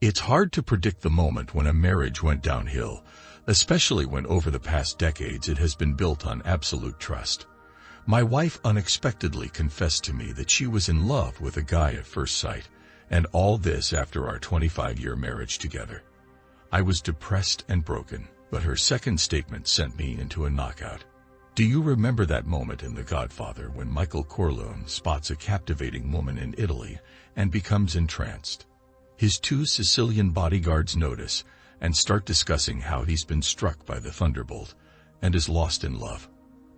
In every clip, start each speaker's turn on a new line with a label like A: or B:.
A: It's hard to predict the moment when a marriage went downhill, especially when over the past decades it has been built on absolute trust. My wife unexpectedly confessed to me that she was in love with a guy at first sight, and all this after our 25-year marriage together. I was depressed and broken, but her second statement sent me into a knockout. Do you remember that moment in The Godfather when Michael Corleone spots a captivating woman in Italy and becomes entranced? His two Sicilian bodyguards notice and start discussing how he's been struck by the thunderbolt and is lost in love.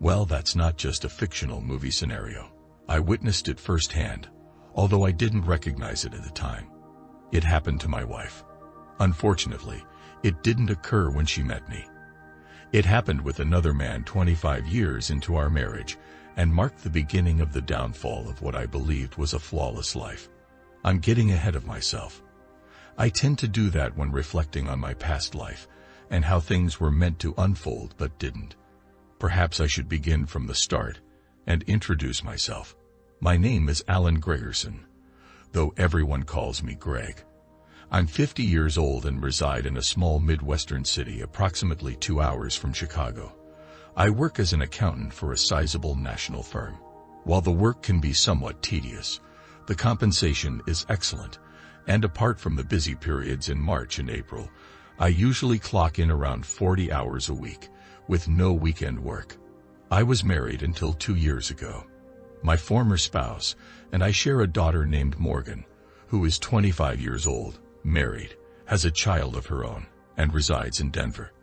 A: Well, that's not just a fictional movie scenario. I witnessed it firsthand, although I didn't recognize it at the time. It happened to my wife. Unfortunately, it didn't occur when she met me. It happened with another man 25 years into our marriage and marked the beginning of the downfall of what I believed was a flawless life. I'm getting ahead of myself. I tend to do that when reflecting on my past life and how things were meant to unfold but didn't. Perhaps I should begin from the start and introduce myself. My name is Alan Gregerson, though everyone calls me Greg. I'm 50 years old and reside in a small Midwestern city approximately 2 hours from Chicago. I work as an accountant for a sizable national firm. While the work can be somewhat tedious, the compensation is excellent, and apart from the busy periods in March and April, I usually clock in around 40 hours a week, with no weekend work. I was married until 2 years ago. My former spouse and I share a daughter named Morgan, who is 25 years old, married, has a child of her own, and resides in Denver.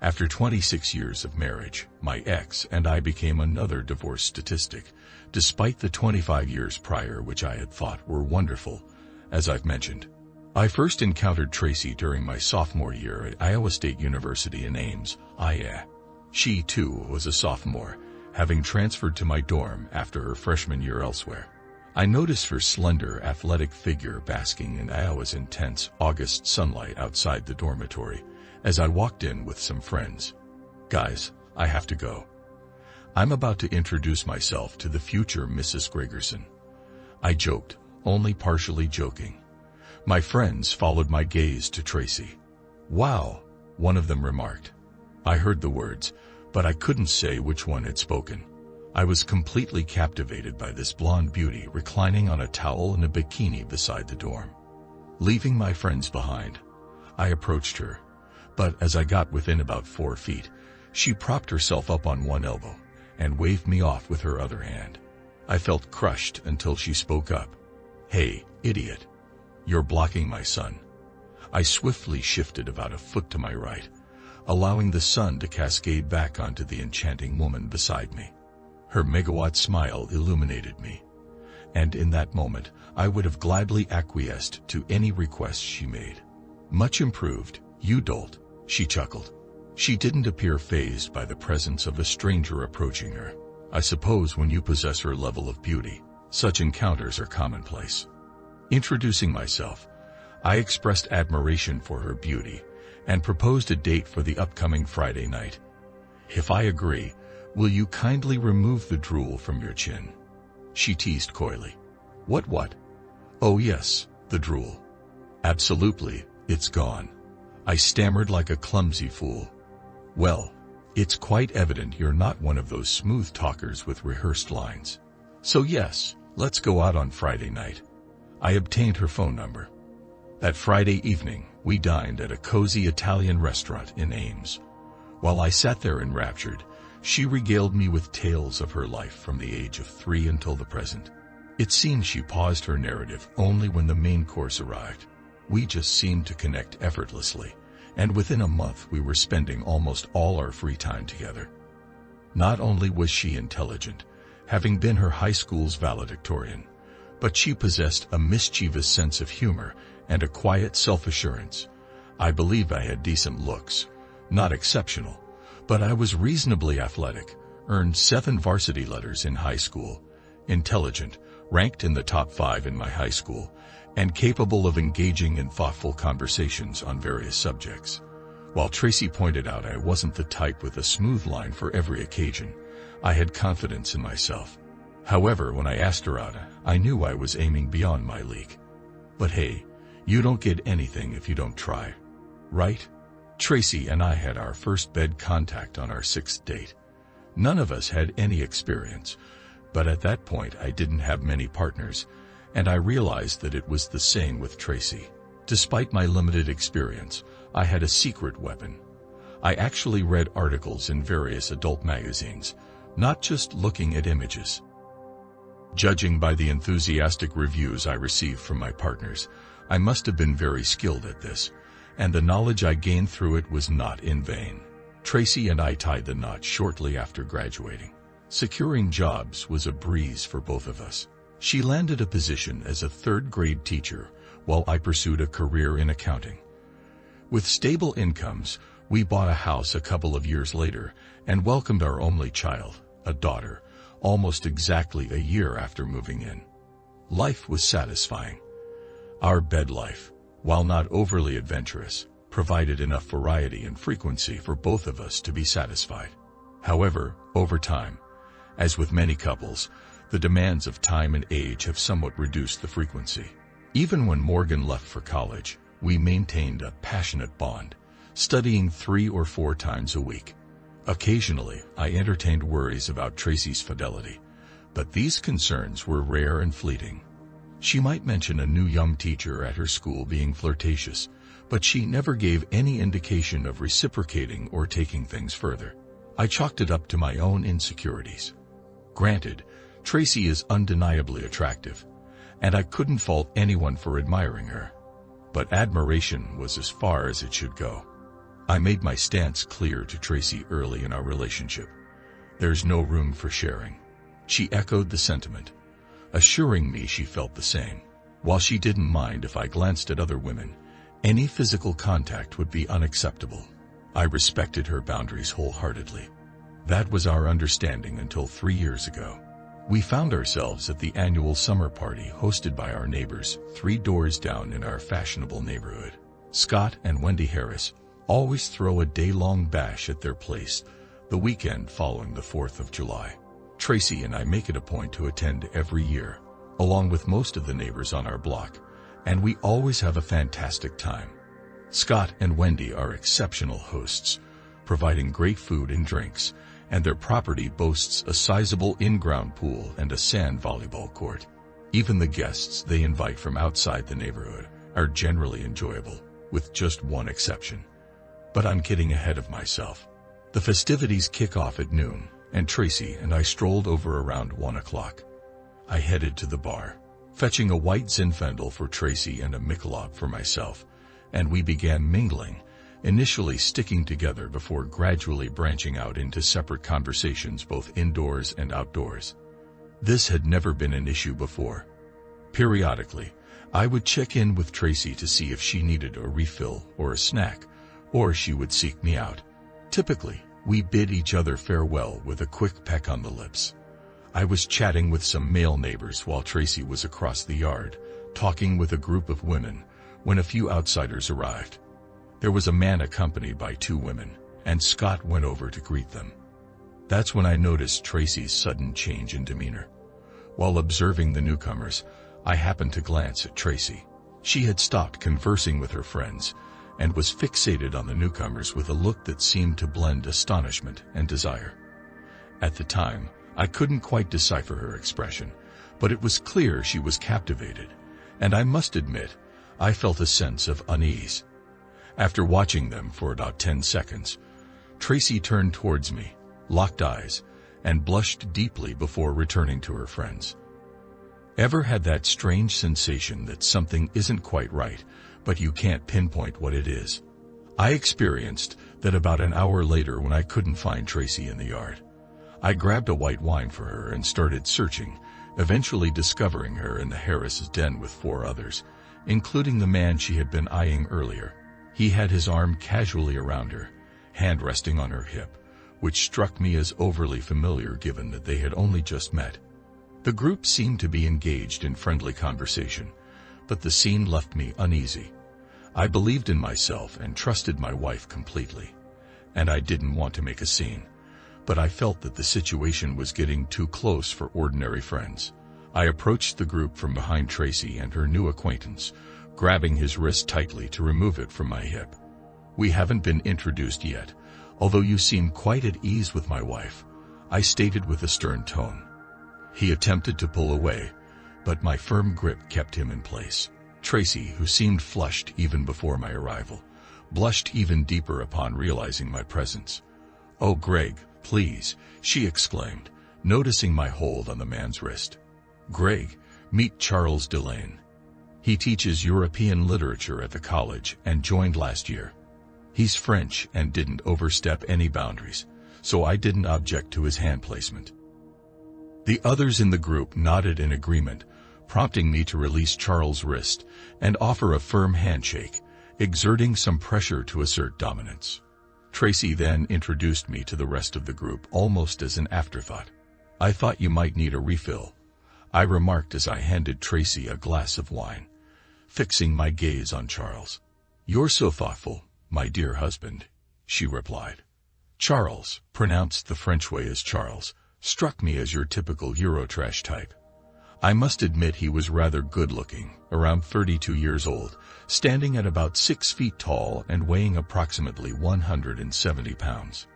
A: After 26 years of marriage, my ex and I became another divorce statistic, despite the 25 years prior which I had thought were wonderful, as I've mentioned. I first encountered Tracy during my sophomore year at Iowa State University in Ames, Iowa. She, too, was a sophomore, having transferred to my dorm after her freshman year elsewhere. I noticed her slender, athletic figure basking in Iowa's intense August sunlight outside the dormitory as I walked in with some friends. Guys, I have to go. I'm about to introduce myself to the future Mrs. Gregerson. I joked, only partially joking. My friends followed my gaze to Tracy. Wow, one of them remarked. I heard the words, but I couldn't say which one had spoken. I was completely captivated by this blonde beauty reclining on a towel and a bikini beside the dorm. Leaving my friends behind, I approached her, but as I got within about 4 feet, she propped herself up on one elbow and waved me off with her other hand. I felt crushed until she spoke up. Hey, idiot. You're blocking my sun. I swiftly shifted about a foot to my right, allowing the sun to cascade back onto the enchanting woman beside me. Her megawatt smile illuminated me, and in that moment, I would have gladly acquiesced to any request she made. Much improved, you dolt, she chuckled. She didn't appear fazed by the presence of a stranger approaching her. I suppose when you possess her level of beauty, such encounters are commonplace. Introducing myself, I expressed admiration for her beauty and proposed a date for the upcoming Friday night. If I agree, will you kindly remove the drool from your chin? She teased coyly. What? Oh yes, the drool. Absolutely, it's gone. I stammered like a clumsy fool. Well, it's quite evident you're not one of those smooth talkers with rehearsed lines. So yes, let's go out on Friday night. I obtained her phone number. That Friday evening, we dined at a cozy Italian restaurant in Ames. While I sat there enraptured, she regaled me with tales of her life from the age of 3 until the present. It seemed she paused her narrative only when the main course arrived. We just seemed to connect effortlessly, and within a month we were spending almost all our free time together. Not only was she intelligent, having been her high school's valedictorian, but she possessed a mischievous sense of humor and a quiet self-assurance. I believe I had decent looks, not exceptional, but I was reasonably athletic, earned 7 varsity letters in high school, intelligent, ranked in the top 5 in my high school, and capable of engaging in thoughtful conversations on various subjects. While Tracy pointed out I wasn't the type with a smooth line for every occasion, I had confidence in myself. However, when I asked her out, I knew I was aiming beyond my league. But hey, You don't get anything if you don't try, right? Tracy and I had our first bed contact on our 6th date. None of us had any experience, but at that point I didn't have many partners, and I realized that it was the same with Tracy. Despite my limited experience, I had a secret weapon. I actually read articles in various adult magazines, not just looking at images. Judging by the enthusiastic reviews I received from my partners, I must have been very skilled at this, and the knowledge I gained through it was not in vain. Tracy and I tied the knot shortly after graduating. Securing jobs was a breeze for both of us. She landed a position as a 3rd-grade teacher, while I pursued a career in accounting. With stable incomes, we bought a house a couple of years later and welcomed our only child, a daughter, almost exactly a year after moving in. Life was satisfying. Our bed life, while not overly adventurous, provided enough variety and frequency for both of us to be satisfied. However, over time, as with many couples, the demands of time and age have somewhat reduced the frequency. Even when Morgan left for college, we maintained a passionate bond, studying 3 or 4 times a week. Occasionally, I entertained worries about Tracy's fidelity, but these concerns were rare and fleeting. She might mention a new young teacher at her school being flirtatious, but she never gave any indication of reciprocating or taking things further. I chalked it up to my own insecurities. Granted, Tracy is undeniably attractive, and I couldn't fault anyone for admiring her. But admiration was as far as it should go. I made my stance clear to Tracy early in our relationship. There's no room for sharing. She echoed the sentiment, assuring me she felt the same. While she didn't mind if I glanced at other women, any physical contact would be unacceptable. I respected her boundaries wholeheartedly. That was our understanding until 3 years ago. We found ourselves at the annual summer party hosted by our neighbors 3 doors down in our fashionable neighborhood. Scott and Wendy Harris always throw a day-long bash at their place the weekend following the 4th of July. Tracy and I make it a point to attend every year, along with most of the neighbors on our block, and we always have a fantastic time. Scott and Wendy are exceptional hosts, providing great food and drinks, and their property boasts a sizable in-ground pool and a sand volleyball court. Even the guests they invite from outside the neighborhood are generally enjoyable, with just one exception. But I'm getting ahead of myself. The festivities kick off at noon, and Tracy and I strolled over around 1 o'clock. I headed to the bar, fetching a white Zinfandel for Tracy and a Michelob for myself, and we began mingling, initially sticking together before gradually branching out into separate conversations both indoors and outdoors. This had never been an issue before. Periodically, I would check in with Tracy to see if she needed a refill or a snack, or she would seek me out. Typically, we bid each other farewell with a quick peck on the lips. I was chatting with some male neighbors while Tracy was across the yard, talking with a group of women, when a few outsiders arrived. There was a man accompanied by 2 women, and Scott went over to greet them. That's when I noticed Tracy's sudden change in demeanor. While observing the newcomers, I happened to glance at Tracy. She had stopped conversing with her friends, and was fixated on the newcomers with a look that seemed to blend astonishment and desire. At the time, I couldn't quite decipher her expression, but it was clear she was captivated, and I must admit, I felt a sense of unease. After watching them for about 10 seconds, Tracy turned towards me, locked eyes, and blushed deeply before returning to her friends. Ever had that strange sensation that something isn't quite right, but you can't pinpoint what it is? I experienced that about an hour later when I couldn't find Tracy in the yard. I grabbed a white wine for her and started searching, eventually discovering her in the Harris's den with 4 others, including the man she had been eyeing earlier. He had his arm casually around her, hand resting on her hip, which struck me as overly familiar given that they had only just met. The group seemed to be engaged in friendly conversation, but the scene left me uneasy. I believed in myself and trusted my wife completely, and I didn't want to make a scene, but I felt that the situation was getting too close for ordinary friends. I approached the group from behind Tracy and her new acquaintance, grabbing his wrist tightly to remove it from my hip. "We haven't been introduced yet, although you seem quite at ease with my wife," I stated with a stern tone. He attempted to pull away, but my firm grip kept him in place. Tracy, who seemed flushed even before my arrival, blushed even deeper upon realizing my presence. "Oh, Greg, please," she exclaimed, noticing my hold on the man's wrist. "Greg, meet Charles Delane. He teaches European literature at the college and joined last year. He's French and didn't overstep any boundaries, so I didn't object to his hand placement." The others in the group nodded in agreement, prompting me to release Charles' wrist and offer a firm handshake, exerting some pressure to assert dominance. Tracy then introduced me to the rest of the group almost as an afterthought. "I thought you might need a refill," I remarked as I handed Tracy a glass of wine, fixing my gaze on Charles. "You're so thoughtful, my dear husband," she replied. Charles, pronounced the French way as Charles, struck me as your typical Eurotrash type. I must admit he was rather good-looking, around 32 years old, standing at about 6 feet tall and weighing approximately 170 pounds.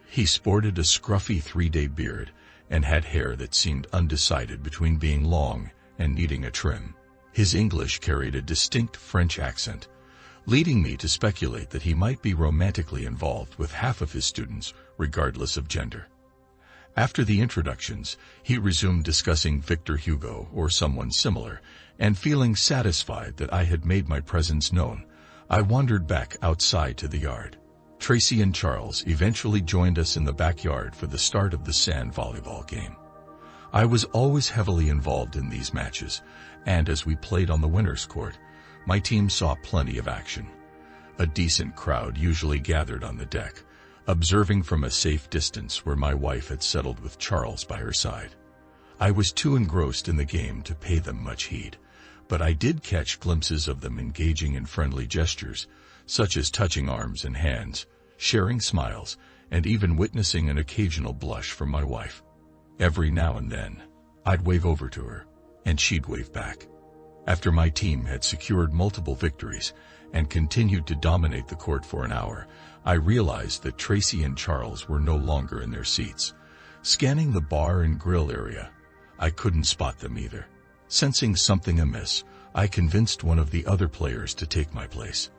A: He sported a scruffy 3-day beard and had hair that seemed undecided between being long and needing a trim. His English carried a distinct French accent, leading me to speculate that he might be romantically involved with half of his students, regardless of gender. After the introductions, he resumed discussing Victor Hugo or someone similar, and feeling satisfied that I had made my presence known, I wandered back outside to the yard. Tracy and Charles eventually joined us in the backyard for the start of the sand volleyball game. I was always heavily involved in these matches, and as we played on the winner's court, my team saw plenty of action. A decent crowd usually gathered on the deck, observing from a safe distance where my wife had settled with Charles by her side. I was too engrossed in the game to pay them much heed, but I did catch glimpses of them engaging in friendly gestures, such as touching arms and hands, sharing smiles, and even witnessing an occasional blush from my wife. Every now and then, I'd wave over to her, and she'd wave back. After my team had secured multiple victories and continued to dominate the court for an hour, I realized that Tracy and Charles were no longer in their seats. Scanning the bar and grill area, I couldn't spot them either. Sensing something amiss, I convinced one of the other players to take my place,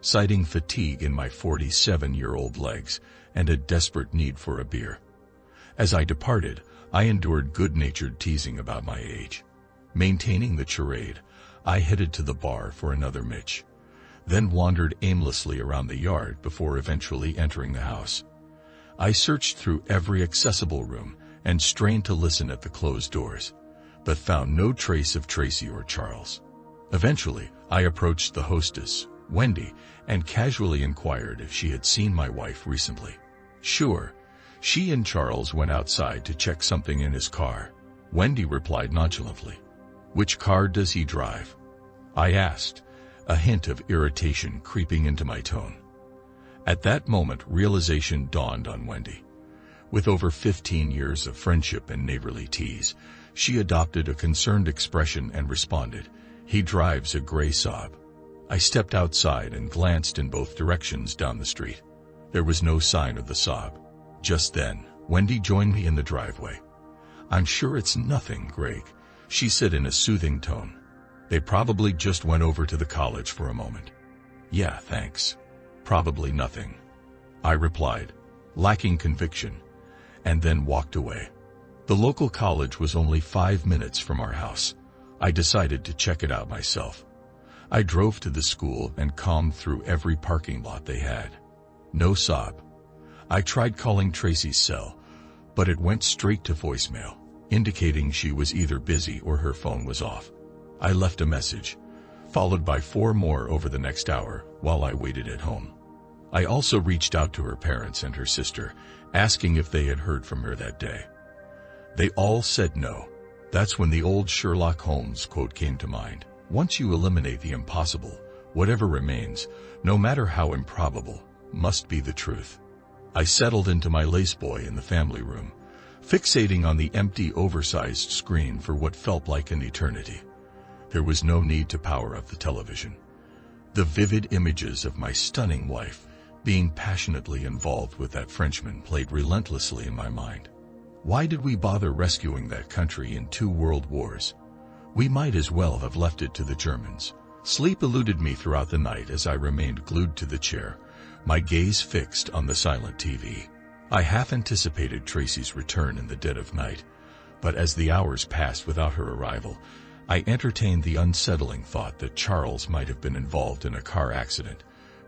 A: citing fatigue in my 47-year-old legs and a desperate need for a beer. As I departed, I endured good-natured teasing about my age. Maintaining the charade, I headed to the bar for another Mitch, then wandered aimlessly around the yard before eventually entering the house. I searched through every accessible room and strained to listen at the closed doors, but found no trace of Tracy or Charles. Eventually, I approached the hostess, Wendy, and casually inquired if she had seen my wife recently. "Sure. She and Charles went outside to check something in his car," Wendy replied nonchalantly. "Which car does he drive?" I asked, a hint of irritation creeping into my tone. At that moment, realization dawned on Wendy. With over 15 years of friendship and neighborly tease, she adopted a concerned expression and responded, "He drives a gray Saab." I stepped outside and glanced in both directions down the street. There was no sign of the Saab. Just then, Wendy joined me in the driveway. "I'm sure it's nothing, Greg," she said in a soothing tone. "They probably just went over to the college for a moment." "Yeah, thanks. Probably nothing," I replied, lacking conviction, and then walked away. The local college was only 5 minutes from our house. I decided to check it out myself. I drove to the school and combed through every parking lot they had. No Saab. I tried calling Tracy's cell, but it went straight to voicemail, indicating she was either busy or her phone was off. I left a message, followed by 4 more over the next hour while I waited at home. I also reached out to her parents and her sister, asking if they had heard from her that day. They all said no. That's when the old Sherlock Holmes quote came to mind. Once you eliminate the impossible, whatever remains, no matter how improbable, must be the truth. I settled into my laceboy in the family room, fixating on the empty, oversized screen for what felt like an eternity. There was no need to power up the television. The vivid images of my stunning wife being passionately involved with that Frenchman played relentlessly in my mind. Why did we bother rescuing that country in 2 world wars? We might as well have left it to the Germans. Sleep eluded me throughout the night as I remained glued to the chair, my gaze fixed on the silent TV. I half anticipated Tracy's return in the dead of night, but as the hours passed without her arrival, I entertained the unsettling thought that Charles might have been involved in a car accident,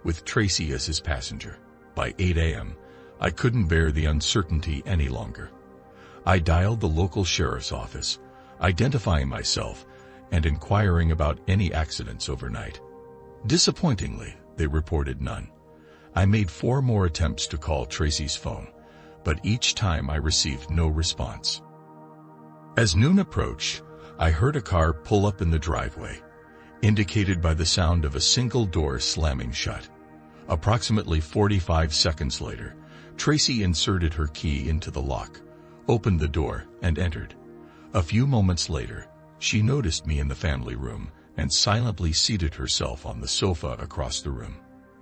A: with Tracy as his passenger. By 8 a.m., I couldn't bear the uncertainty any longer. I dialed the local sheriff's office, identifying myself and inquiring about any accidents overnight. Disappointingly, they reported none. I made 4 more attempts to call Tracy's phone, but each time I received no response. As noon approached, I heard a car pull up in the driveway, indicated by the sound of a single door slamming shut. Approximately 45 seconds later, Tracy inserted her key into the lock, opened the door, and entered. A few moments later, she noticed me in the family room and silently seated herself on the sofa across the room.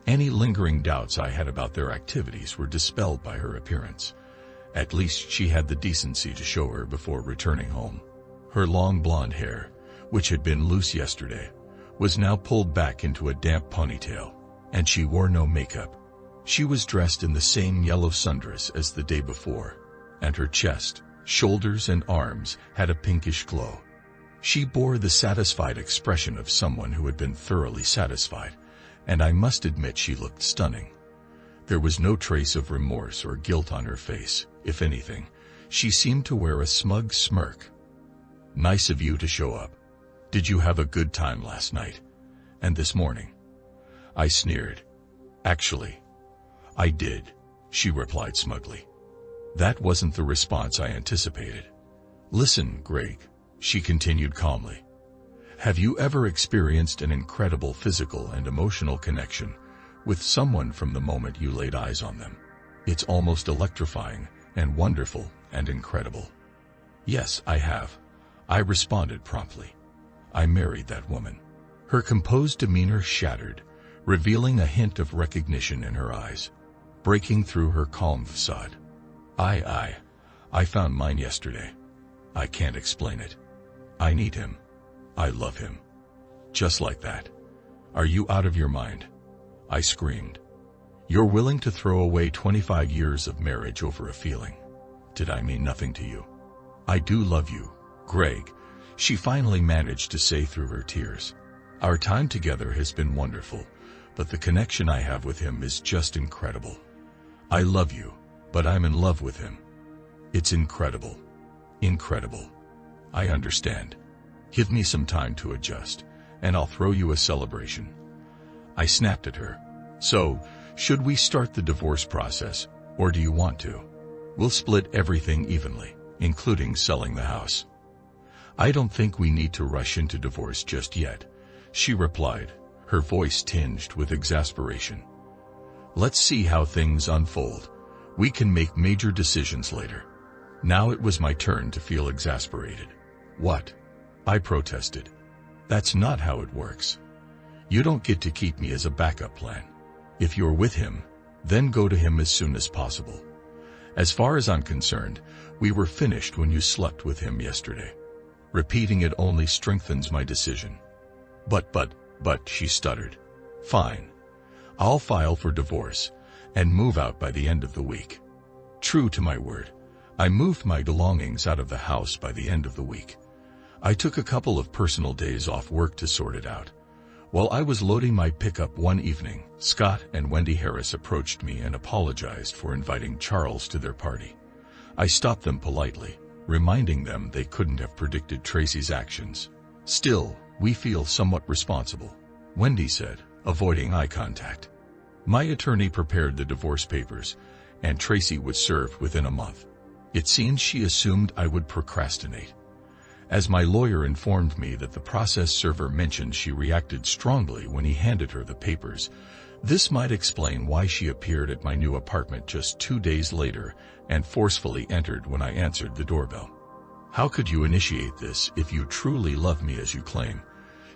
A: Any lingering doubts I had about their activities were dispelled by her appearance. At least she had the decency to show her before returning home. Her long blonde hair, which had been loose yesterday, was now pulled back into a damp ponytail, and she wore no makeup. She was dressed in the same yellow sundress as the day before, and her chest, shoulders, and arms had a pinkish glow. She bore the satisfied expression of someone who had been thoroughly satisfied, and I must admit she looked stunning. There was no trace of remorse or guilt on her face. If anything, she seemed to wear a smug smirk. "Nice of you to show up. Did you have a good time last night? And this morning?" I sneered. "Actually, I did," she replied smugly. That wasn't the response I anticipated. "Listen, Greg," she continued calmly. "Have you ever experienced an incredible physical and emotional connection with someone from the moment you laid eyes on them? It's almost electrifying and wonderful and incredible." "Yes, I have," I responded promptly. "I married that woman." Her composed demeanor shattered, revealing a hint of recognition in her eyes, breaking through her calm facade. I found mine yesterday. I can't explain it. I need him. I love him." Just like that. "Are you out of your mind?" I screamed. "You're willing to throw away 25 years of marriage over a feeling? Did I mean nothing to you?" "I do love you, Greg," she finally managed to say through her tears. "Our time together has been wonderful, but the connection I have with him is just incredible. I love you, but I'm in love with him. It's incredible. Incredible. I understand. Give me some time to adjust, and I'll throw you a celebration." I snapped at her. "So, should we start the divorce process, or do you want to? We'll split everything evenly, including selling the house." "I don't think we need to rush into divorce just yet," she replied, her voice tinged with exasperation. "Let's see how things unfold. We can make major decisions later." Now it was my turn to feel exasperated. "What?" I protested. "That's not how it works. You don't get to keep me as a backup plan. If you're with him, then go to him as soon as possible. As far as I'm concerned, we were finished when you slept with him yesterday. Repeating it only strengthens my decision." But, she stuttered. "Fine. I'll file for divorce and move out by the end of the week." True to my word, I moved my belongings out of the house by the end of the week. I took a couple of personal days off work to sort it out. While I was loading my pickup one evening, Scott and Wendy Harris approached me and apologized for inviting Charles to their party. I stopped them politely, reminding them they couldn't have predicted Tracy's actions. "Still, we feel somewhat responsible," Wendy said, avoiding eye contact. My attorney prepared the divorce papers, and Tracy was served within a month. It seems she assumed I would procrastinate. As my lawyer informed me that the process server mentioned she reacted strongly when he handed her the papers, this might explain why she appeared at my new apartment just 2 days later and forcefully entered when I answered the doorbell. "How could you initiate this if you truly love me as you claim?"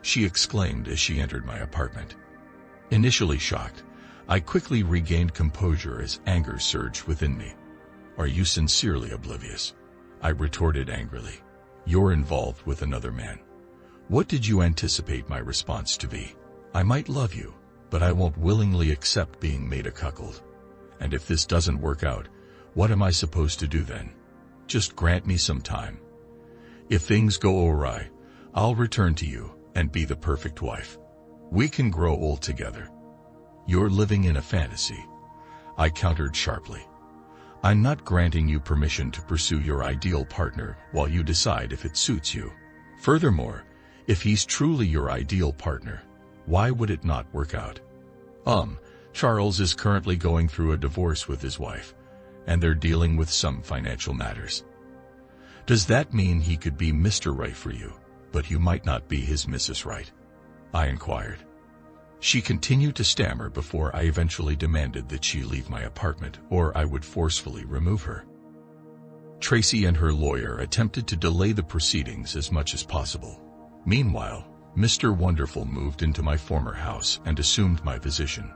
A: she exclaimed as she entered my apartment. Initially shocked, I quickly regained composure as anger surged within me. "Are you sincerely oblivious?" I retorted angrily. "You're involved with another man." "What did you anticipate my response to be?" "I might love you, but I won't willingly accept being made a cuckold. And if this doesn't work out, what am I supposed to do then? Just grant me some time. If things go awry, I'll return to you and be the perfect wife. We can grow old together." "You're living in a fantasy," I countered sharply. "I'm not granting you permission to pursue your ideal partner while you decide if it suits you. Furthermore, if he's truly your ideal partner, why would it not work out?" Charles is currently going through a divorce with his wife, and they're dealing with some financial matters." "Does that mean he could be Mr. Right for you, but you might not be his Mrs. Right?" I inquired. She continued to stammer before I eventually demanded that she leave my apartment or I would forcefully remove her. Tracy and her lawyer attempted to delay the proceedings as much as possible. Meanwhile, Mr. Wonderful moved into my former house and assumed my position.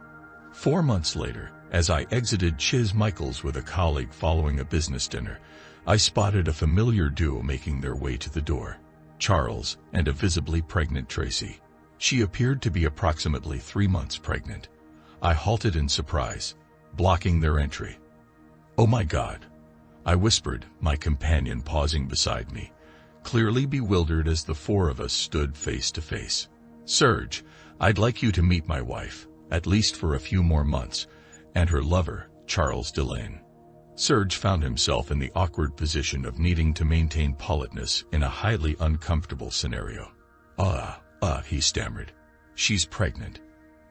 A: 4 months later, as I exited Chiz Michael's with a colleague following a business dinner, I spotted a familiar duo making their way to the door, Charles and a visibly pregnant Tracy. She appeared to be approximately 3 months pregnant. I halted in surprise, blocking their entry. "Oh my God," I whispered, my companion pausing beside me, clearly bewildered as the four of us stood face to face. "Serge, I'd like you to meet my wife, at least for a few more months, and her lover, Charles Delane." Serge found himself in the awkward position of needing to maintain politeness in a highly uncomfortable scenario. He stammered. "She's pregnant.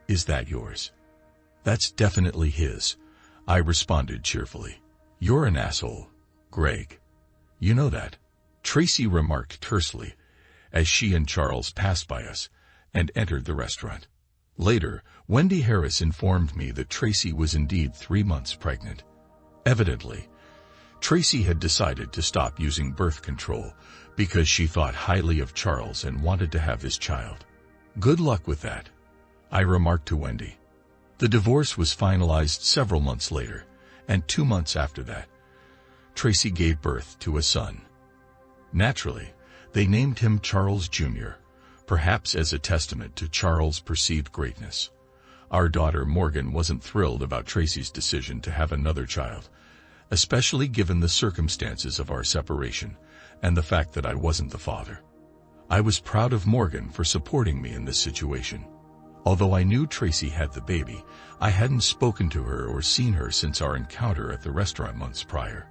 A: Is that yours?" "That's definitely his," I responded cheerfully. "You're an asshole, Greg. You know that," Tracy remarked tersely, as she and Charles passed by us and entered the restaurant. Later, Wendy Harris informed me that Tracy was indeed 3 months pregnant. Evidently, Tracy had decided to stop using birth control because she thought highly of Charles and wanted to have his child. "Good luck with that," I remarked to Wendy. The divorce was finalized several months later, and 2 months after that, Tracy gave birth to a son. Naturally, they named him Charles Jr., perhaps as a testament to Charles' perceived greatness. Our daughter Morgan wasn't thrilled about Tracy's decision to have another child, especially given the circumstances of our separation and the fact that I wasn't the father. I was proud of Morgan for supporting me in this situation. Although I knew Tracy had the baby, I hadn't spoken to her or seen her since our encounter at the restaurant months prior.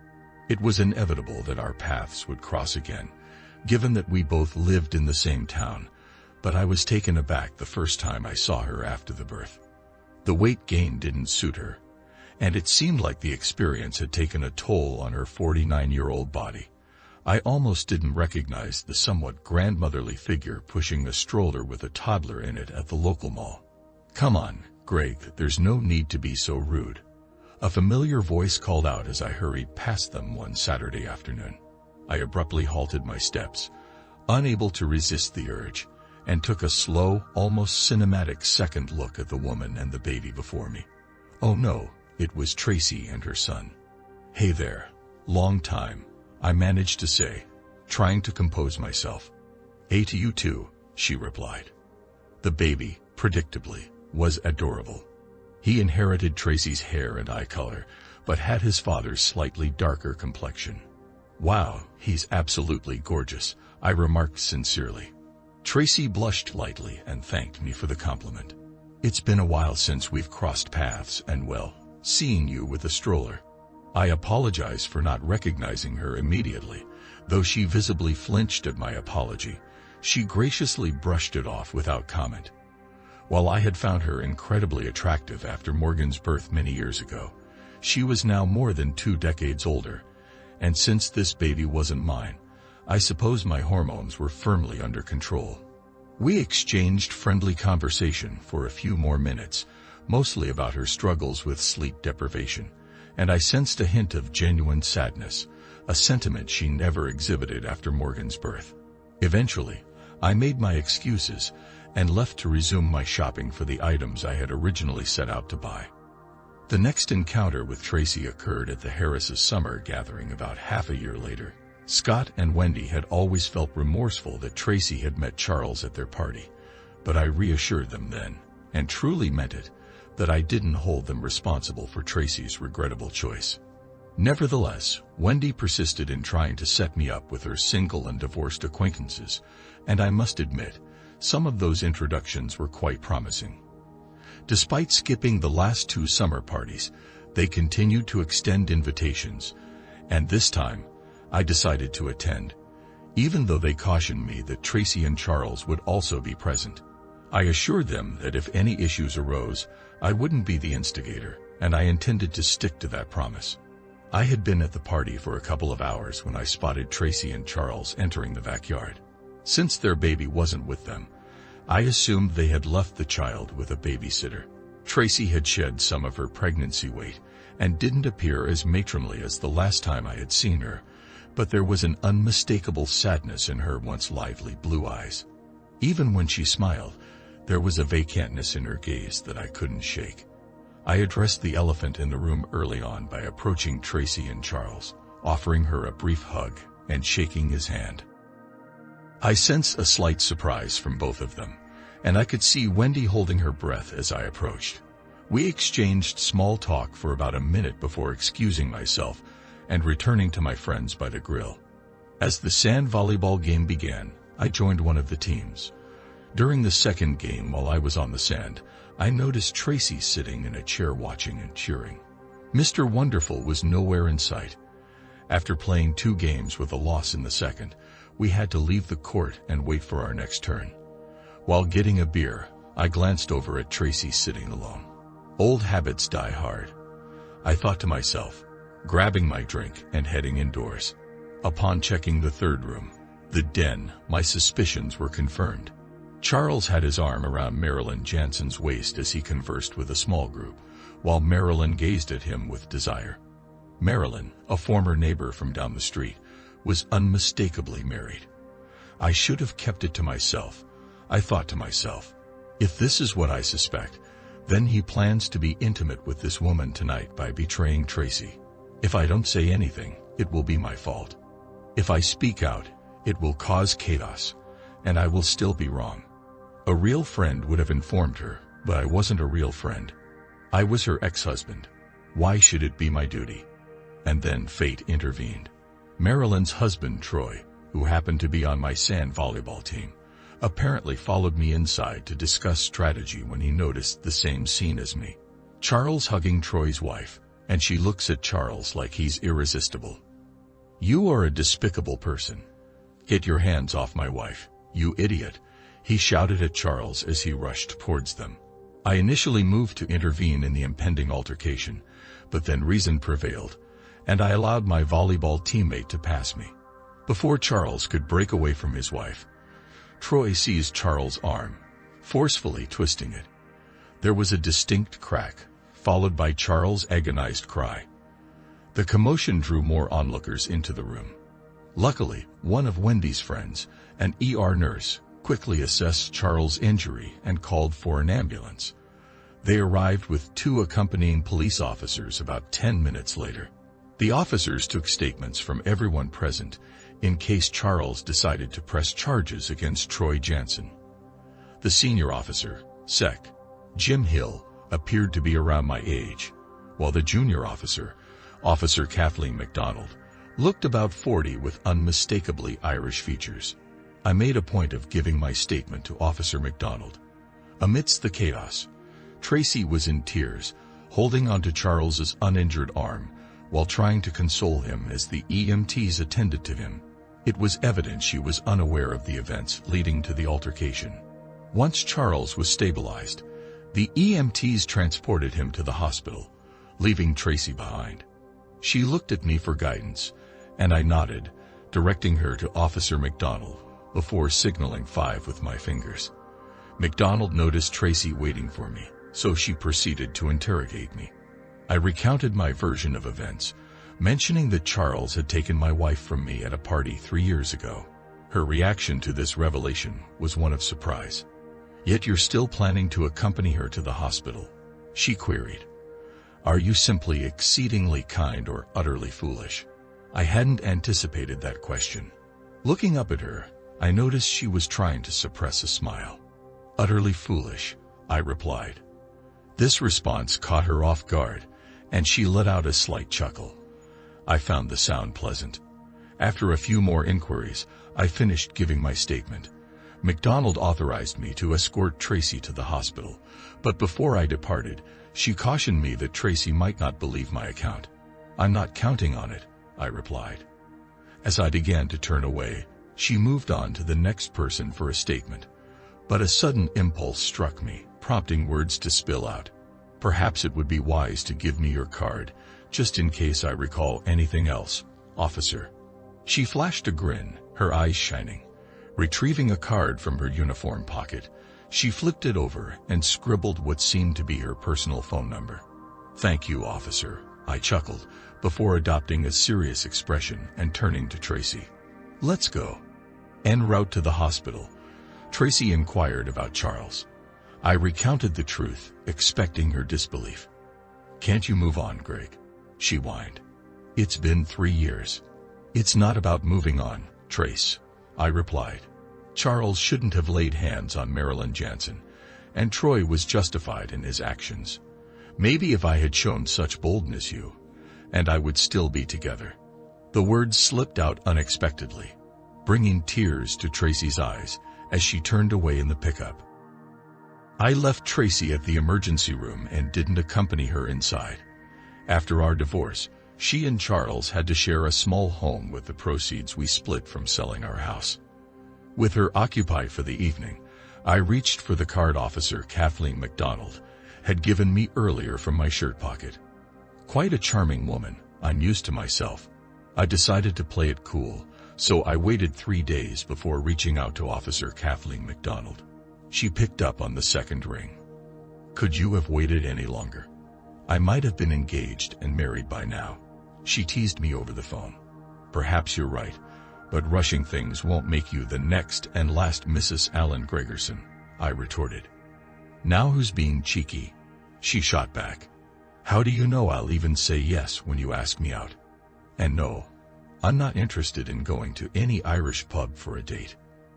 A: It was inevitable that our paths would cross again, given that we both lived in the same town, but I was taken aback the first time I saw her after the birth. The weight gain didn't suit her, and it seemed like the experience had taken a toll on her 49-year-old body. I almost didn't recognize the somewhat grandmotherly figure pushing a stroller with a toddler in it at the local mall. "Come on, Greg, there's no need to be so rude," a familiar voice called out as I hurried past them one Saturday afternoon. I abruptly halted my steps, unable to resist the urge, and took a slow, almost cinematic second look at the woman and the baby before me. Oh no, it was Tracy and her son. "Hey there, long time," I managed to say, trying to compose myself. "Hey to you too," she replied. The baby, predictably, was adorable. He inherited Tracy's hair and eye color, but had his father's slightly darker complexion. "Wow, he's absolutely gorgeous," I remarked sincerely. Tracy blushed lightly and thanked me for the compliment. "It's been a while since we've crossed paths and, well, seeing you with a stroller." I apologize for not recognizing her immediately. Though she visibly flinched at my apology, she graciously brushed it off without comment. While I had found her incredibly attractive after Morgan's birth many years ago, she was now more than 2 decades older, and since this baby wasn't mine, I suppose my hormones were firmly under control. We exchanged friendly conversation for a few more minutes, mostly about her struggles with sleep deprivation, and I sensed a hint of genuine sadness, a sentiment she never exhibited after Morgan's birth. Eventually, I made my excuses, and left to resume my shopping for the items I had originally set out to buy. The next encounter with Tracy occurred at the Harris's summer gathering about half a year later. Scott and Wendy had always felt remorseful that Tracy had met Charles at their party, but I reassured them then, and truly meant it, that I didn't hold them responsible for Tracy's regrettable choice. Nevertheless, Wendy persisted in trying to set me up with her single and divorced acquaintances, and I must admit, some of those introductions were quite promising. Despite skipping the last 2 summer parties, they continued to extend invitations, and this time, I decided to attend, even though they cautioned me that Tracy and Charles would also be present. I assured them that if any issues arose, I wouldn't be the instigator, and I intended to stick to that promise. I had been at the party for a couple of hours when I spotted Tracy and Charles entering the backyard. Since their baby wasn't with them, I assumed they had left the child with a babysitter. Tracy had shed some of her pregnancy weight and didn't appear as matronly as the last time I had seen her, but there was an unmistakable sadness in her once lively blue eyes. Even when she smiled, there was a vacantness in her gaze that I couldn't shake. I addressed the elephant in the room early on by approaching Tracy and Charles, offering her a brief hug and shaking his hand. I sensed a slight surprise from both of them, and I could see Wendy holding her breath as I approached. We exchanged small talk for about a minute before excusing myself and returning to my friends by the grill. As the sand volleyball game began, I joined one of the teams. During the second game, while I was on the sand, I noticed Tracy sitting in a chair watching and cheering. Mr. Wonderful was nowhere in sight. After playing 2 games with a loss in the second, we had to leave the court and wait for our next turn. While getting a beer, I glanced over at Tracy sitting alone. Old habits die hard, I thought to myself, grabbing my drink and heading indoors. Upon checking the third room, the den, my suspicions were confirmed. Charles had his arm around Marilyn Jansen's waist as he conversed with a small group, while Marilyn gazed at him with desire. Marilyn, a former neighbor from down the street, was unmistakably married. I should have kept it to myself, I thought to myself. If this is what I suspect, then he plans to be intimate with this woman tonight by betraying Tracy. If I don't say anything, it will be my fault. If I speak out, it will cause chaos, and I will still be wrong. A real friend would have informed her, but I wasn't a real friend. I was her ex-husband. Why should it be my duty? And then fate intervened. Marilyn's husband, Troy, who happened to be on my sand volleyball team, apparently followed me inside to discuss strategy when he noticed the same scene as me. Charles hugging Troy's wife, and she looks at Charles like he's irresistible. "You are a despicable person. Get your hands off my wife, you idiot," he shouted at Charles as he rushed towards them. I initially moved to intervene in the impending altercation, but then reason prevailed, and I allowed my volleyball teammate to pass me. Before Charles could break away from his wife, Troy seized Charles' arm, forcefully twisting it. There was a distinct crack, followed by Charles' agonized cry. The commotion drew more onlookers into the room. Luckily, one of Wendy's friends, an ER nurse, quickly assessed Charles' injury and called for an ambulance. They arrived with 2 accompanying police officers about 10 minutes later. The officers took statements from everyone present in case Charles decided to press charges against Troy Jansen. The senior officer, Sec. Jim Hill, appeared to be around my age, while the junior officer, Officer Kathleen McDonald, looked about 40 with unmistakably Irish features. I made a point of giving my statement to Officer McDonald. Amidst the chaos, Tracy was in tears, holding onto Charles's uninjured arm while trying to console him as the EMTs attended to him. It was evident she was unaware of the events leading to the altercation. Once Charles was stabilized, the EMTs transported him to the hospital, leaving Tracy behind. She looked at me for guidance, and I nodded, directing her to Officer McDonald before signaling 5 with my fingers. McDonald noticed Tracy waiting for me, so she proceeded to interrogate me. I recounted my version of events, mentioning that Charles had taken my wife from me at a party 3 years ago. Her reaction to this revelation was one of surprise. Yet you're still planning to accompany her to the hospital, she queried. Are you simply exceedingly kind or utterly foolish? I hadn't anticipated that question. Looking up at her, I noticed she was trying to suppress a smile. Utterly foolish, I replied. This response caught her off guard, and she let out a slight chuckle. I found the sound pleasant. After a few more inquiries, I finished giving my statement. McDonald authorized me to escort Tracy to the hospital, but before I departed, she cautioned me that Tracy might not believe my account. I'm not counting on it, I replied. As I began to turn away, she moved on to the next person for a statement, but a sudden impulse struck me, prompting words to spill out. Perhaps it would be wise to give me your card, just in case I recall anything else, officer. She flashed a grin, her eyes shining. Retrieving a card from her uniform pocket, she flipped it over and scribbled what seemed to be her personal phone number. Thank you, officer, I chuckled, before adopting a serious expression and turning to Tracy. Let's go. En route to the hospital, Tracy inquired about Charles. I recounted the truth, expecting her disbelief. Can't you move on, Greg? She whined. It's been 3 years. It's not about moving on, Trace, I replied. Charles shouldn't have laid hands on Marilyn Jansen, and Troy was justified in his actions. Maybe if I had shown such boldness you and I would still be together. The words slipped out unexpectedly, bringing tears to Tracy's eyes as she turned away in the pickup. I left Tracy at the emergency room and didn't accompany her inside. After our divorce, she and Charles had to share a small home with the proceeds we split from selling our house. With her occupied for the evening, I reached for the card officer Kathleen McDonald had given me earlier from my shirt pocket. Quite a charming woman, unused to myself. I decided to play it cool, so I waited 3 days before reaching out to Officer Kathleen McDonald. She picked up on the second ring. Could you have waited any longer? I might have been engaged and married by now. She teased me over the phone. Perhaps you're right, but rushing things won't make you the next and last Mrs. Alan Gregerson, I retorted. Now who's being cheeky? She shot back. How do you know I'll even say yes when you ask me out? And no, I'm not interested in going to any Irish pub for a date.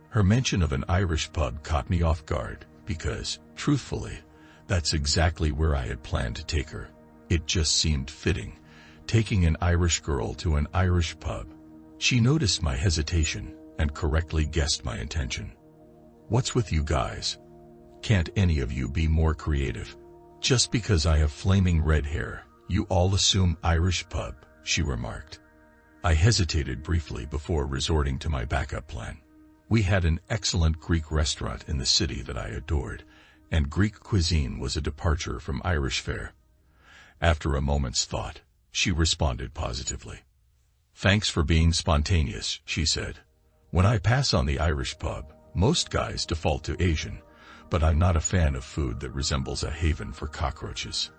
A: Her mention of an Irish pub caught me off guard because, truthfully, that's exactly where I had planned to take her. It just seemed fitting, taking an Irish girl to an Irish pub. She noticed my hesitation and correctly guessed my intention. What's with you guys? Can't any of you be more creative? Just because I have flaming red hair, you all assume Irish pub, she remarked. I hesitated briefly before resorting to my backup plan. We had an excellent Greek restaurant in the city that I adored, and Greek cuisine was a departure from Irish fare. After a moment's thought, she responded positively. Thanks for being spontaneous, she said. When I pass on the Irish pub, most guys default to Asian, but I'm not a fan of food that resembles a haven for cockroaches.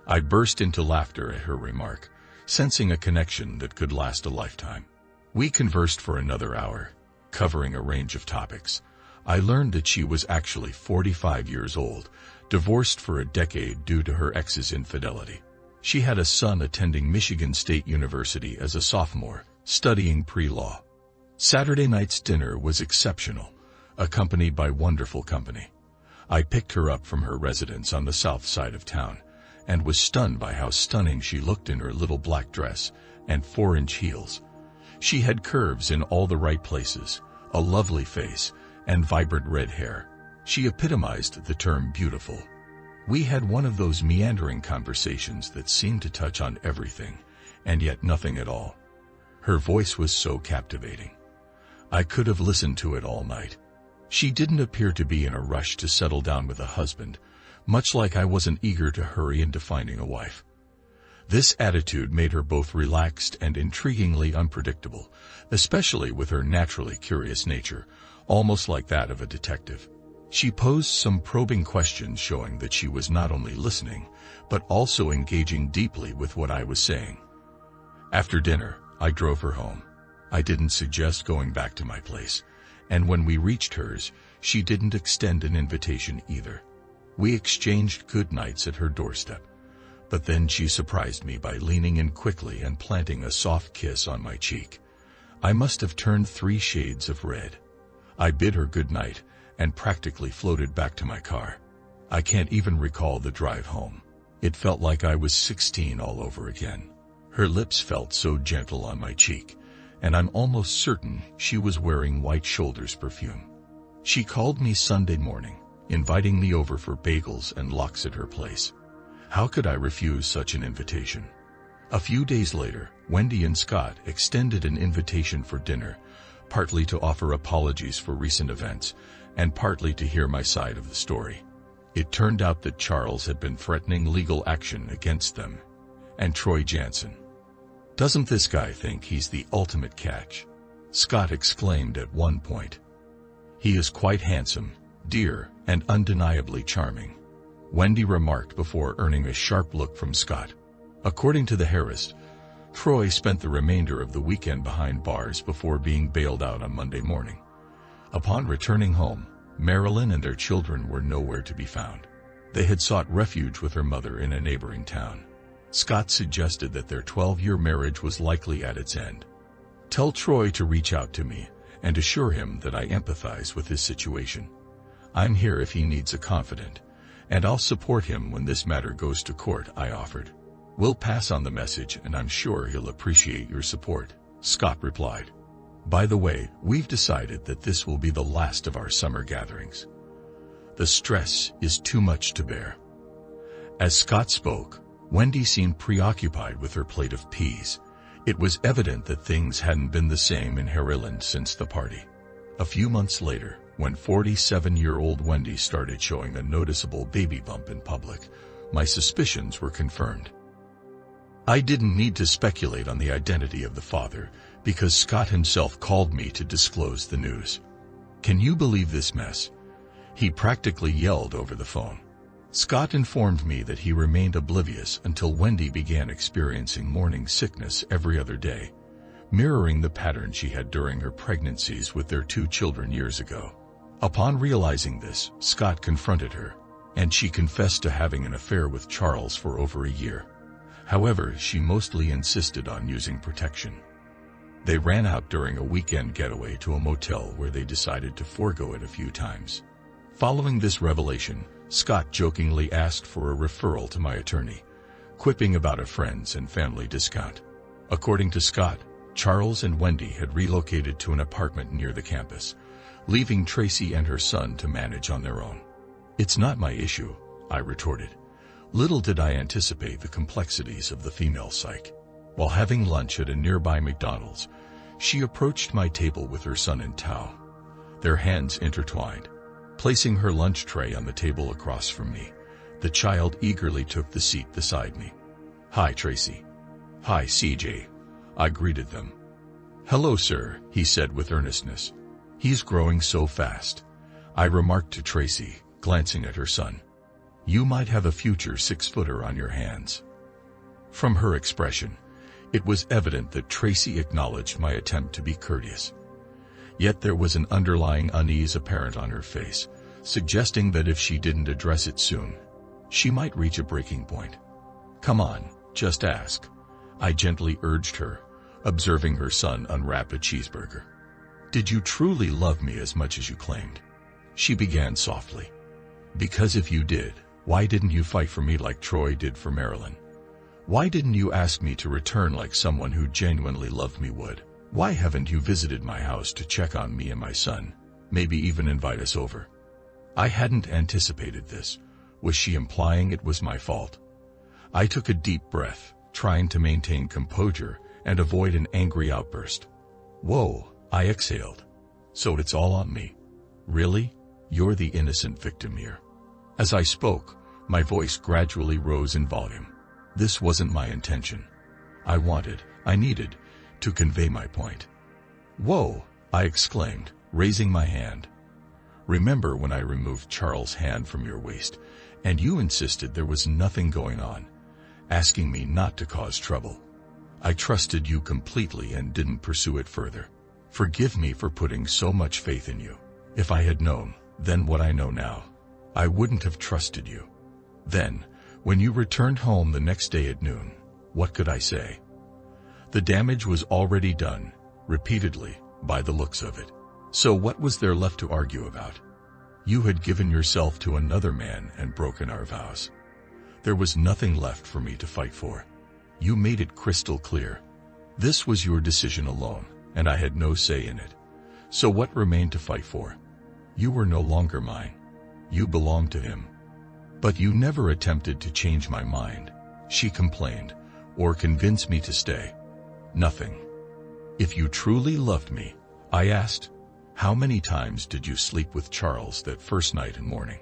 A: I burst into laughter at her remark, sensing a connection that could last a lifetime. We conversed for another hour, covering a range of topics. I learned that she was actually 45 years old, divorced for a decade due to her ex's infidelity. She had a son attending Michigan State University as a sophomore, studying pre-law. Saturday night's dinner was exceptional, accompanied by wonderful company. I picked her up from her residence on the south side of town, and was stunned by how stunning she looked in her little black dress and 4-inch heels. She had curves in all the right places, a lovely face, and vibrant red hair. She epitomized the term beautiful. We had one of those meandering conversations that seemed to touch on everything, and yet nothing at all. Her voice was so captivating. I could have listened to it all night. She didn't appear to be in a rush to settle down with a husband, much like I wasn't eager to hurry into finding a wife. This attitude made her both relaxed and intriguingly unpredictable, especially with her naturally curious nature, almost like that of a detective. She posed some probing questions showing that she was not only listening, but also engaging deeply with what I was saying. After dinner, I drove her home. I didn't suggest going back to my place, and when we reached hers, She didn't extend an invitation either. We exchanged good nights at her doorstep, but then she surprised me by leaning in quickly and planting a soft kiss on my cheek. I must have turned 3 shades of red. I bid her good night and practically floated back to my car. I can't even recall the drive home. It felt like I was 16 all over again. Her lips felt so gentle on my cheek, and I'm almost certain she was wearing White Shoulders perfume. She called me Sunday morning, inviting me over for bagels and lox at her place. How could I refuse such an invitation? A few days later, Wendy and Scott extended an invitation for dinner, partly to offer apologies for recent events, and partly to hear my side of the story. It turned out that Charles had been threatening legal action against them and Troy Jansen. "Doesn't this guy think he's the ultimate catch?" Scott exclaimed at one point. "He is quite handsome, dear, and undeniably charming," Wendy remarked before earning a sharp look from Scott. According to the Herald, Troy spent the remainder of the weekend behind bars before being bailed out on Monday morning. Upon returning home, Marilyn and their children were nowhere to be found. They had sought refuge with her mother in a neighboring town. Scott suggested that their 12-year marriage was likely at its end. "Tell Troy to reach out to me and assure him that I empathize with his situation. I'm here if he needs a confidant, and I'll support him when this matter goes to court," I offered. "We'll pass on the message, and I'm sure he'll appreciate your support," Scott replied. "By the way, we've decided that this will be the last of our summer gatherings. The stress is too much to bear." As Scott spoke, Wendy seemed preoccupied with her plate of peas. It was evident that things hadn't been the same in Maryland since the party. A few months later, when 47-year-old Wendy started showing a noticeable baby bump in public, my suspicions were confirmed. I didn't need to speculate on the identity of the father, because Scott himself called me to disclose the news. "Can you believe this mess?" he practically yelled over the phone. Scott informed me that he remained oblivious until Wendy began experiencing morning sickness every other day, mirroring the pattern she had during her pregnancies with their 2 children years ago. Upon realizing this, Scott confronted her, and she confessed to having an affair with Charles for over a year. However, she mostly insisted on using protection. They ran out during a weekend getaway to a motel where they decided to forego it a few times. Following this revelation, Scott jokingly asked for a referral to my attorney, quipping about a friends and family discount. According to Scott, Charles and Wendy had relocated to an apartment near the campus, leaving Tracy and her son to manage on their own. "It's not my issue," I retorted. Little did I anticipate the complexities of the female psyche. While having lunch at a nearby McDonald's, she approached my table with her son in tow, their hands intertwined. Placing her lunch tray on the table across from me, the child eagerly took the seat beside me. "Hi, Tracy." "Hi, CJ." I greeted them. "Hello, sir," he said with earnestness. "He's growing so fast," I remarked to Tracy, glancing at her son. "You might have a future 6-footer on your hands." From her expression, it was evident that Tracy acknowledged my attempt to be courteous. Yet there was an underlying unease apparent on her face, suggesting that if she didn't address it soon, she might reach a breaking point. "Come on, just ask," I gently urged her, observing her son unwrap a cheeseburger. "Did you truly love me as much as you claimed?" She began softly. "Because if you did, why didn't you fight for me like Troy did for Marilyn? Why didn't you ask me to return like someone who genuinely loved me would? Why haven't you visited my house to check on me and my son, maybe even invite us over?" I hadn't anticipated this. Was she implying it was my fault? I took a deep breath, trying to maintain composure and avoid an angry outburst. "Whoa," I exhaled. "So it's all on me? Really? You're the innocent victim here." As I spoke, my voice gradually rose in volume. This wasn't my intention. I needed to convey my point. "Whoa," I exclaimed, raising my hand. "Remember when I removed Charles' hand from your waist, and you insisted there was nothing going on, asking me not to cause trouble? I trusted you completely and didn't pursue it further. Forgive me for putting so much faith in you. If I had known, Then what I know now, I wouldn't have trusted you. Then, when you returned home the next day at noon, what could I say? The damage was already done, repeatedly, by the looks of it. So what was there left to argue about? You had given yourself to another man and broken our vows. There was nothing left for me to fight for. You made it crystal clear. This was your decision alone, and I had no say in it. So what remained to fight for? You were no longer mine. You belonged to him. But you never attempted to change my mind, she complained, or convince me to stay. Nothing. If you truly loved me, I asked, how many times did you sleep with Charles that first night and morning?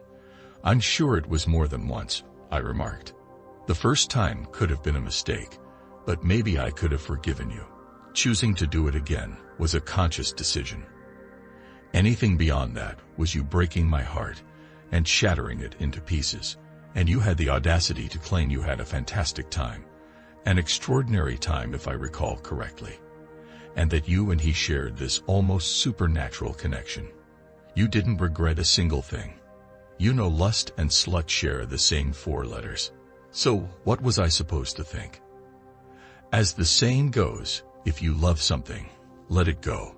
A: I'm sure it was more than once, I remarked. The first time could have been a mistake, but maybe I could have forgiven you. Choosing to do it again was a conscious decision. Anything beyond that was you breaking my heart and shattering it into pieces, and you had the audacity to claim you had a fantastic time, an extraordinary time if I recall correctly, and that you and he shared this almost supernatural connection. You didn't regret a single thing. You know lust and slut share the same 4 letters. So what was I supposed to think? As the saying goes, if you love something, let it go.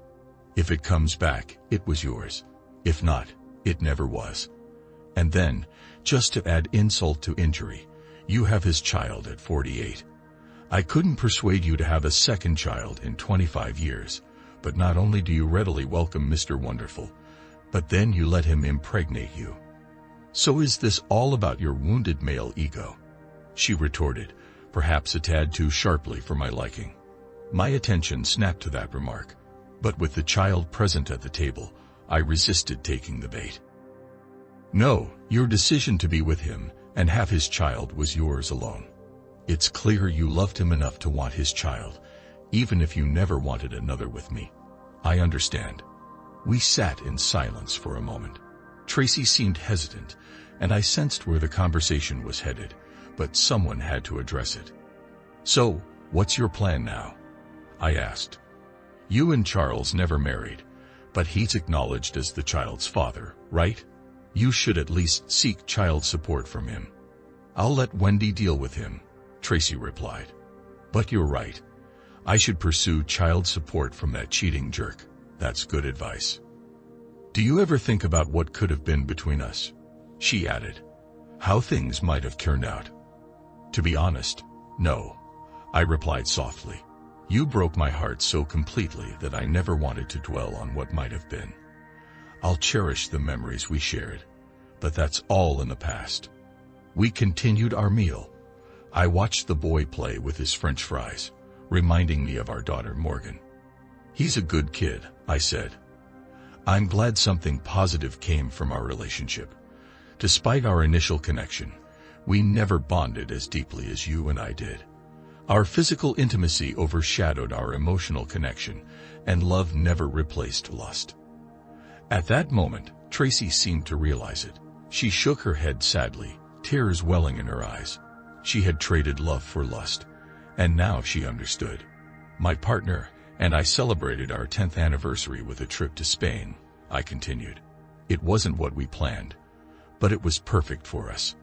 A: If it comes back, it was yours. If not, it never was. And then, just to add insult to injury, you have his child at 48. I couldn't persuade you to have a second child in 25 years, but not only do you readily welcome Mr. Wonderful, but then you let him impregnate you. So is this all about your wounded male ego? She retorted, perhaps a tad too sharply for my liking. My attention snapped to that remark, but with the child present at the table, I resisted taking the bait. No, your decision to be with him and have his child was yours alone. It's clear you loved him enough to want his child, even if you never wanted another with me. I understand. We sat in silence for a moment. Tracy seemed hesitant, and I sensed where the conversation was headed, but someone had to address it. So, what's your plan now? I asked. You and Charles never married, but he's acknowledged as the child's father, right? You should at least seek child support from him. I'll let Wendy deal with him, Tracy replied. But you're right. I should pursue child support from that cheating jerk. That's good advice. Do you ever think about what could have been between us? She added. How things might have turned out. To be honest, no, I replied softly. You broke my heart so completely that I never wanted to dwell on what might have been. I'll cherish the memories we shared, but that's all in the past. We continued our meal. I watched the boy play with his French fries, reminding me of our daughter Morgan. He's a good kid, I said. I'm glad something positive came from our relationship. Despite our initial connection, we never bonded as deeply as you and I did. Our physical intimacy overshadowed our emotional connection, and love never replaced lust. At that moment, Tracy seemed to realize it. She shook her head sadly, tears welling in her eyes. She had traded love for lust, and now she understood. My partner and I celebrated our 10th anniversary with a trip to Spain, I continued. It wasn't what we planned, but it was perfect for us.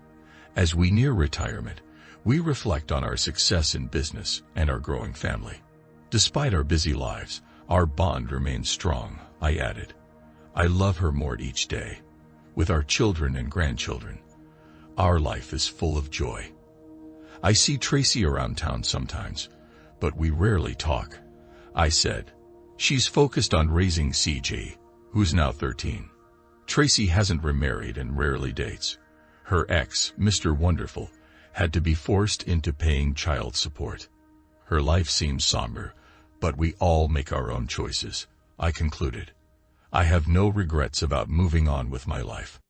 A: As we near retirement, we reflect on our success in business and our growing family. Despite our busy lives, our bond remains strong, I added. I love her more each day. With our children and grandchildren, our life is full of joy. I see Tracy around town sometimes, but we rarely talk, I said. She's focused on raising CJ, who's now 13. Tracy hasn't remarried and rarely dates. Her ex, Mr. Wonderful, had to be forced into paying child support. Her life seems somber, but we all make our own choices, I concluded. I have no regrets about moving on with my life.